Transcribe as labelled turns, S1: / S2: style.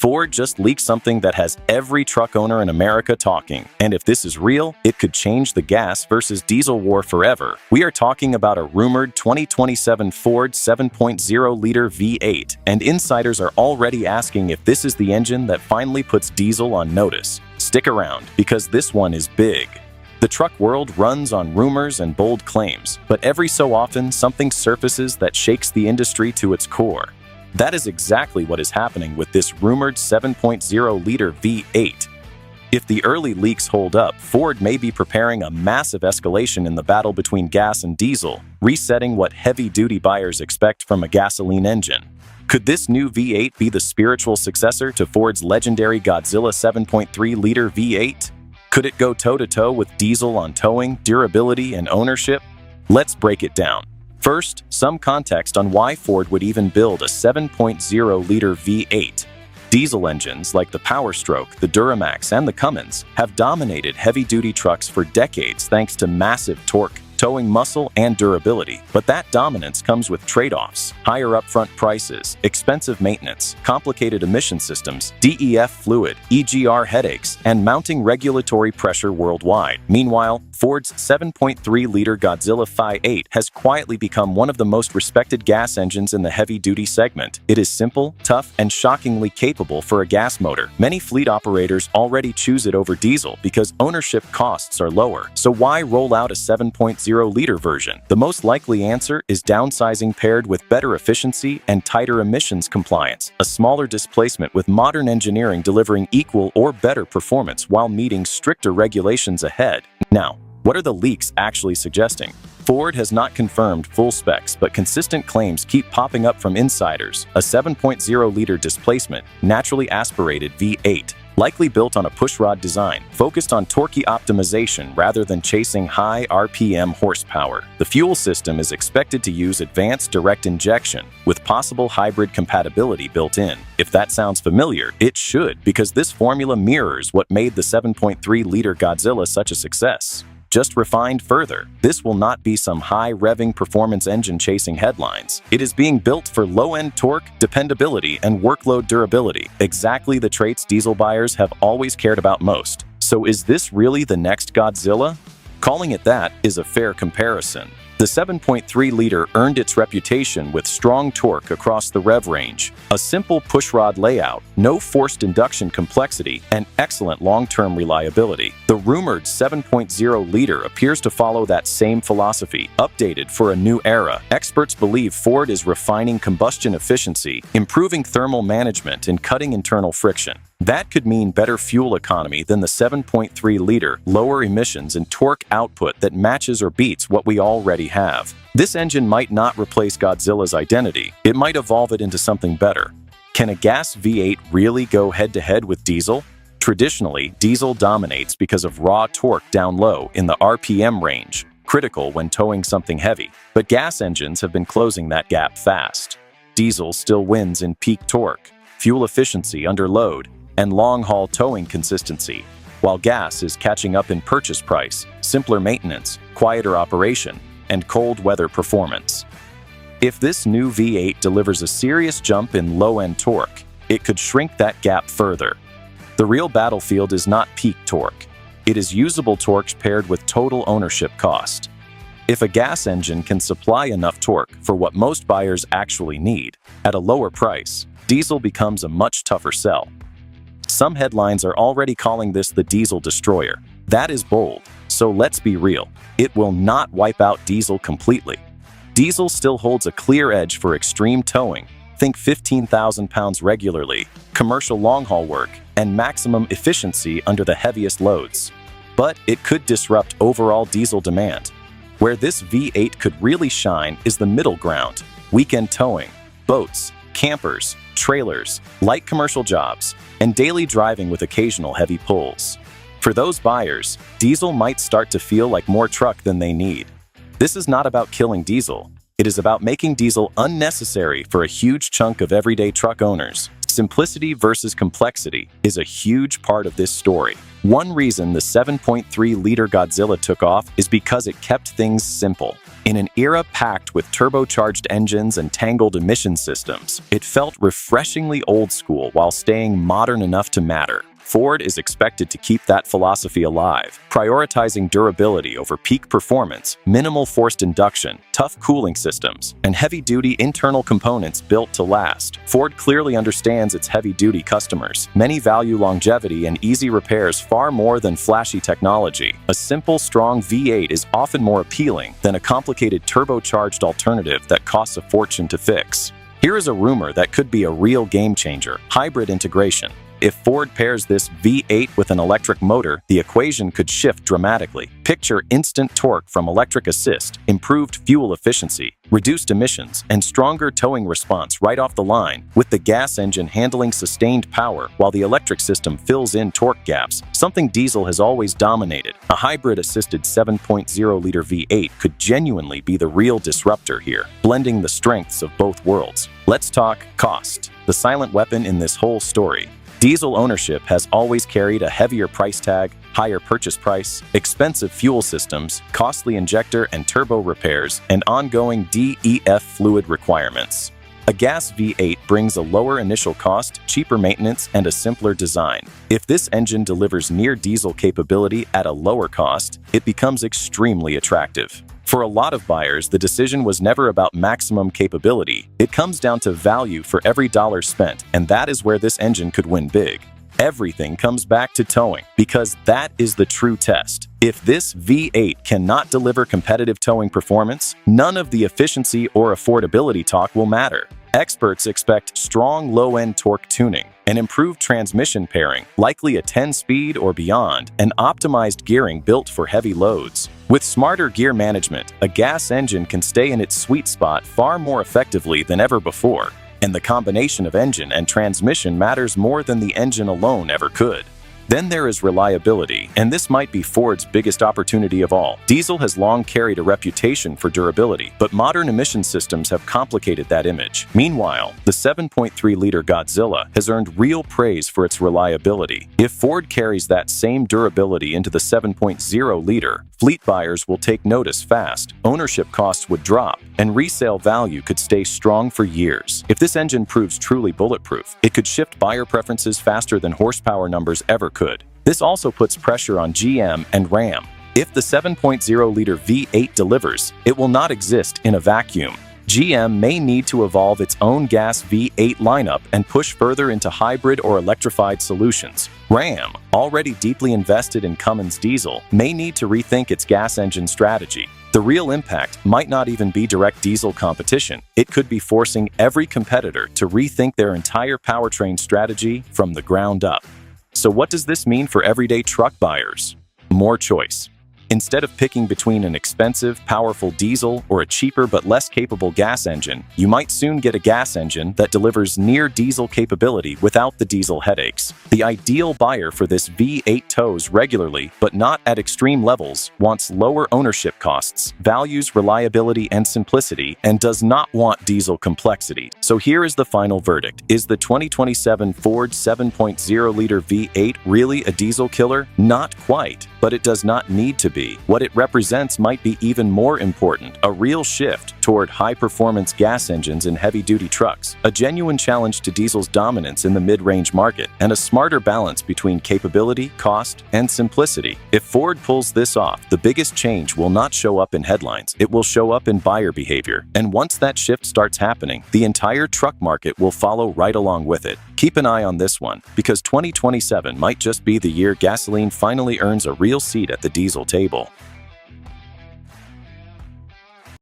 S1: Ford just leaked something that has every truck owner in America talking. And if this is real, it could change the gas versus diesel war forever. We are talking about a rumored 2027 Ford 7.0-liter V8, and insiders are already asking if this is the engine that finally puts diesel on notice. Stick around, because this one is big. The truck world runs on rumors and bold claims, but every so often something surfaces that shakes the industry to its core. That is exactly what is happening with this rumored 7.0-liter V8. If the early leaks hold up, Ford may be preparing a massive escalation in the battle between gas and diesel, resetting what heavy-duty buyers expect from a gasoline engine. Could this new V8 be the spiritual successor to Ford's legendary Godzilla 7.3-liter V8? Could it go toe-to-toe with diesel on towing, durability, and ownership? Let's break it down. First, some context on why Ford would even build a 7.0-liter V8. Diesel engines like the Power Stroke, the Duramax, and the Cummins have dominated heavy-duty trucks for decades thanks to massive torque, towing muscle, and durability. But that dominance comes with trade-offs: higher upfront prices, expensive maintenance, complicated emission systems, DEF fluid, EGR headaches, and mounting regulatory pressure worldwide. Meanwhile, Ford's 7.3-liter Godzilla V8 has quietly become one of the most respected gas engines in the heavy-duty segment. It is simple, tough, and shockingly capable for a gas motor. Many fleet operators already choose it over diesel because ownership costs are lower. So why roll out a 7.0-liter version? The most likely answer is downsizing paired with better efficiency and tighter emissions compliance, a smaller displacement with modern engineering delivering equal or better performance while meeting stricter regulations ahead. Now, what are the leaks actually suggesting? Ford has not confirmed full specs, but consistent claims keep popping up from insiders. A 7.0-liter displacement, naturally aspirated V8, likely built on a pushrod design, focused on torque optimization rather than chasing high RPM horsepower. The fuel system is expected to use advanced direct injection, with possible hybrid compatibility built in. If that sounds familiar, it should, because this formula mirrors what made the 7.3-liter Godzilla such a success. Just refined further. This will not be some high-revving performance engine chasing headlines. It is being built for low-end torque, dependability, and workload durability, exactly the traits diesel buyers have always cared about most. So is this really the next Godzilla? Calling it that is a fair comparison. The 7.3-liter earned its reputation with strong torque across the rev range, a simple pushrod layout, no forced induction complexity, and excellent long-term reliability. The rumored 7.0-liter appears to follow that same philosophy, updated for a new era. Experts believe Ford is refining combustion efficiency, improving thermal management, and cutting internal friction. That could mean better fuel economy than the 7.3-liter, lower emissions and torque output that matches or beats what we already have. This engine might not replace Godzilla's identity. It might evolve it into something better. Can a gas V8 really go head-to-head with diesel? Traditionally, diesel dominates because of raw torque down low in the RPM range, critical when towing something heavy. But gas engines have been closing that gap fast. Diesel still wins in peak torque, fuel efficiency under load, and long-haul towing consistency, while gas is catching up in purchase price, simpler maintenance, quieter operation, and cold weather performance. If this new V8 delivers a serious jump in low-end torque, it could shrink that gap further. The real battlefield is not peak torque. It is usable torque paired with total ownership cost. If a gas engine can supply enough torque for what most buyers actually need, at a lower price, diesel becomes a much tougher sell. Some headlines are already calling this the diesel destroyer. That is bold, so let's be real. It will not wipe out diesel completely. Diesel still holds a clear edge for extreme towing, think 15,000 pounds regularly, commercial long-haul work, and maximum efficiency under the heaviest loads. But it could disrupt overall diesel demand. Where this V8 could really shine is the middle ground: weekend towing, boats, campers, trailers, light commercial jobs, and daily driving with occasional heavy pulls. For those buyers, diesel might start to feel like more truck than they need. This is not about killing diesel. It is about making diesel unnecessary for a huge chunk of everyday truck owners. Simplicity versus complexity is a huge part of this story. One reason the 7.3-liter Godzilla took off is because it kept things simple. In an era packed with turbocharged engines and tangled emission systems, it felt refreshingly old school while staying modern enough to matter. Ford is expected to keep that philosophy alive, prioritizing durability over peak performance, minimal forced induction, tough cooling systems, and heavy-duty internal components built to last. Ford clearly understands its heavy-duty customers. Many value longevity and easy repairs far more than flashy technology. A simple, strong V8 is often more appealing than a complicated turbocharged alternative that costs a fortune to fix. Here is a rumor that could be a real game-changer: hybrid integration. If Ford pairs this V8 with an electric motor, the equation could shift dramatically. Picture instant torque from electric assist, improved fuel efficiency, reduced emissions, and stronger towing response right off the line, with the gas engine handling sustained power while the electric system fills in torque gaps, something diesel has always dominated. A hybrid-assisted 7.0-liter V8 could genuinely be the real disruptor here, blending the strengths of both worlds. Let's talk cost, the silent weapon in this whole story. Diesel ownership has always carried a heavier price tag, higher purchase price, expensive fuel systems, costly injector and turbo repairs, and ongoing DEF fluid requirements. A gas V8 brings a lower initial cost, cheaper maintenance, and a simpler design. If this engine delivers near diesel capability at a lower cost, it becomes extremely attractive. For a lot of buyers, the decision was never about maximum capability. It comes down to value for every dollar spent, and that is where this engine could win big. Everything comes back to towing, because that is the true test. If this V8 cannot deliver competitive towing performance, none of the efficiency or affordability talk will matter. Experts expect strong low-end torque tuning, an improved transmission pairing, likely a 10-speed or beyond, and optimized gearing built for heavy loads. With smarter gear management, a gas engine can stay in its sweet spot far more effectively than ever before, and the combination of engine and transmission matters more than the engine alone ever could. Then there is reliability, and this might be Ford's biggest opportunity of all. Diesel has long carried a reputation for durability, but modern emission systems have complicated that image. Meanwhile, the 7.3-liter Godzilla has earned real praise for its reliability. If Ford carries that same durability into the 7.0-liter, fleet buyers will take notice fast, ownership costs would drop, and resale value could stay strong for years. If this engine proves truly bulletproof, it could shift buyer preferences faster than horsepower numbers ever could. This also puts pressure on GM and Ram. If the 7.0-liter V8 delivers, it will not exist in a vacuum. GM may need to evolve its own gas V8 lineup and push further into hybrid or electrified solutions. Ram, already deeply invested in Cummins diesel, may need to rethink its gas engine strategy. The real impact might not even be direct diesel competition. It could be forcing every competitor to rethink their entire powertrain strategy from the ground up. So what does this mean for everyday truck buyers? More choice. Instead of picking between an expensive, powerful diesel or a cheaper but less capable gas engine, you might soon get a gas engine that delivers near diesel capability without the diesel headaches. The ideal buyer for this V8 tows regularly, but not at extreme levels, wants lower ownership costs, values reliability and simplicity, and does not want diesel complexity. So here is the final verdict. Is the 2027 Ford 7.0-liter V8 really a diesel killer? Not quite, but it does not need to be. What it represents might be even more important: a real shift toward high-performance gas engines in heavy-duty trucks, a genuine challenge to diesel's dominance in the mid-range market, and a smarter balance between capability, cost, and simplicity. If Ford pulls this off, the biggest change will not show up in headlines. It will show up in buyer behavior. And once that shift starts happening, the entire truck market will follow right along with it. Keep an eye on this one, because 2027 might just be the year gasoline finally earns a real seat at the diesel table.